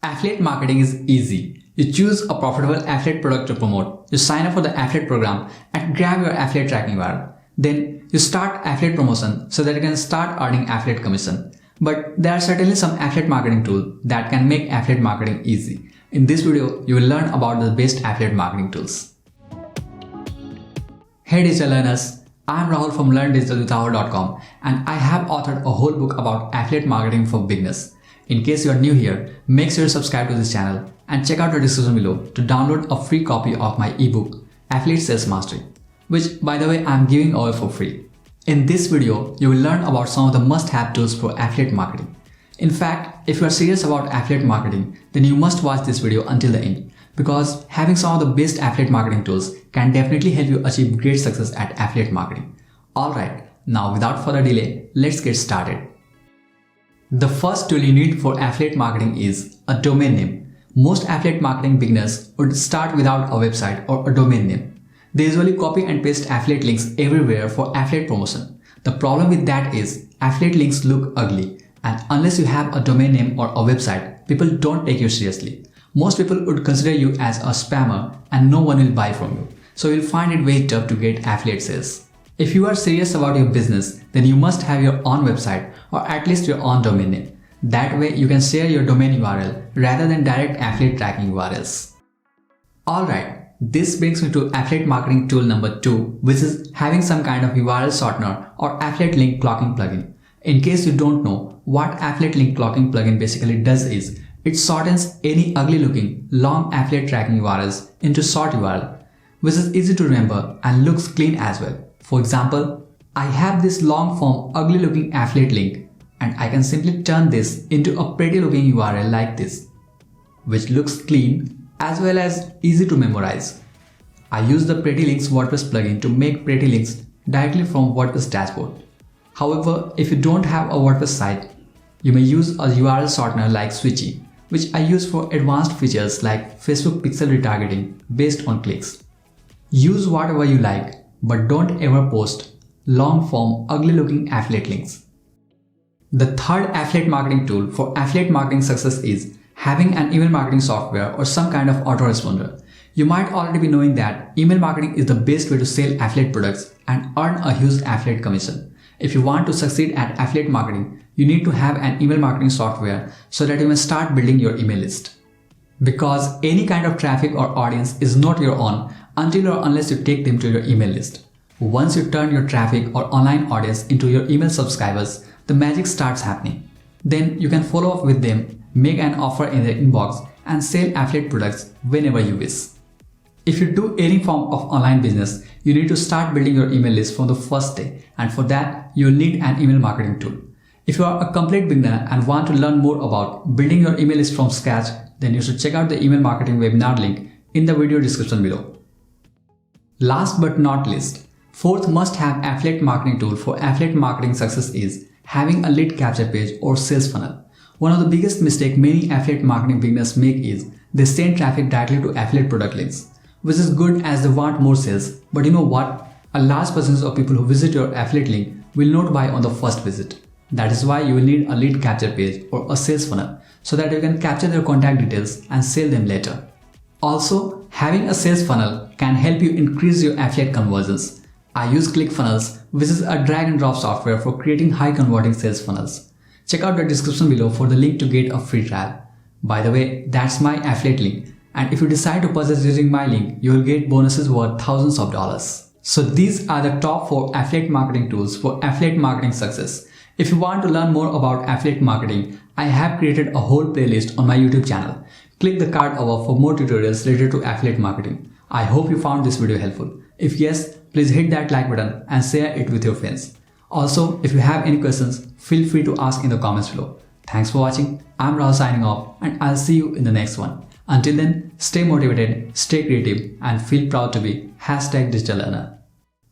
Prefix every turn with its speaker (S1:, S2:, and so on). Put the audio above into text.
S1: Affiliate marketing is easy. You choose a profitable affiliate product to promote. You sign up for the affiliate program and grab your affiliate tracking URL. Then you start affiliate promotion so that you can start earning affiliate commission. But there are certainly some affiliate marketing tools that can make affiliate marketing easy. In this video, you will learn about the best affiliate marketing tools. Hey digital learners, I am Rahul from LearnDigitalWithRahul.com and I have authored a whole book about affiliate marketing for beginners. In case you are new here, make sure to subscribe to this channel and check out the description below to download a free copy of my ebook, Affiliate Sales Mastery, which by the way I am giving away for free. In this video, you will learn about some of the must-have tools for affiliate marketing. In fact, if you are serious about affiliate marketing, then you must watch this video until the end, because having some of the best affiliate marketing tools can definitely help you achieve great success at affiliate marketing. Alright, now without further delay, let's get started. The first tool you need for affiliate marketing is a domain name. Most affiliate marketing beginners would start without a website or a domain name. They usually copy and paste affiliate links everywhere for affiliate promotion. The problem with that is affiliate links look ugly, and unless you have a domain name or a website, people don't take you seriously. Most people would consider you as a spammer and no one will buy from you. So you'll find it very tough to get affiliate sales. If you are serious about your business, then you must have your own website or at least your own domain name. That way you can share your domain URL rather than direct affiliate tracking URLs. Alright, this brings me to affiliate marketing tool number 2, which is having some kind of URL shortener or affiliate link clocking plugin. In case you don't know, what affiliate link clocking plugin basically does is, it shortens any ugly looking long affiliate tracking URLs into short URL, which is easy to remember and looks clean as well. For example, I have this long form ugly looking affiliate link and I can simply turn this into a pretty looking URL like this, which looks clean as well as easy to memorize. I use the Pretty Links WordPress plugin to make pretty links directly from WordPress dashboard. However, if you don't have a WordPress site, you may use a URL shortener like Switchy, which I use for advanced features like Facebook pixel retargeting based on clicks. Use whatever you like, but don't ever post long form ugly looking affiliate links. The third affiliate marketing tool for affiliate marketing success is having an email marketing software or some kind of autoresponder. You might already be knowing that email marketing is the best way to sell affiliate products and earn a huge affiliate commission. If you want to succeed at affiliate marketing, you need to have an email marketing software so that you can start building your email list. Because any kind of traffic or audience is not your own until or unless you take them to your email list. Once you turn your traffic or online audience into your email subscribers, the magic starts happening. Then you can follow up with them, make an offer in their inbox, and sell affiliate products whenever you wish. If you do any form of online business, you need to start building your email list from the first day, and for that, you'll need an email marketing tool. If you are a complete beginner and want to learn more about building your email list from scratch, then you should check out the email marketing webinar link in the video description below. Last but not least, fourth must-have affiliate marketing tool for affiliate marketing success is having a LeadCapture page or sales funnel. One of the biggest mistakes many affiliate marketing beginners make is they send traffic directly to affiliate product links, which is good as they want more sales. But you know what? A large percentage of people who visit your affiliate link will not buy on the first visit. That is why you will need a LeadCapture page or a sales funnel so that you can capture their contact details and sell them later. Also, having a sales funnel can help you increase your affiliate conversions. I use ClickFunnels, which is a drag and drop software for creating high converting sales funnels. Check out the description below for the link to get a free trial. By the way, that's my affiliate link, and if you decide to purchase using my link, you will get bonuses worth thousands of dollars. So these are the top 4 affiliate marketing tools for affiliate marketing success. If you want to learn more about affiliate marketing, I have created a whole playlist on my YouTube channel. Click the card above for more tutorials related to affiliate marketing. I hope you found this video helpful. If yes, please hit that like button and share it with your friends. Also, if you have any questions, feel free to ask in the comments below. Thanks for watching. I'm Rahul signing off and I'll see you in the next one. Until then, stay motivated, stay creative and feel proud to be #digital learner.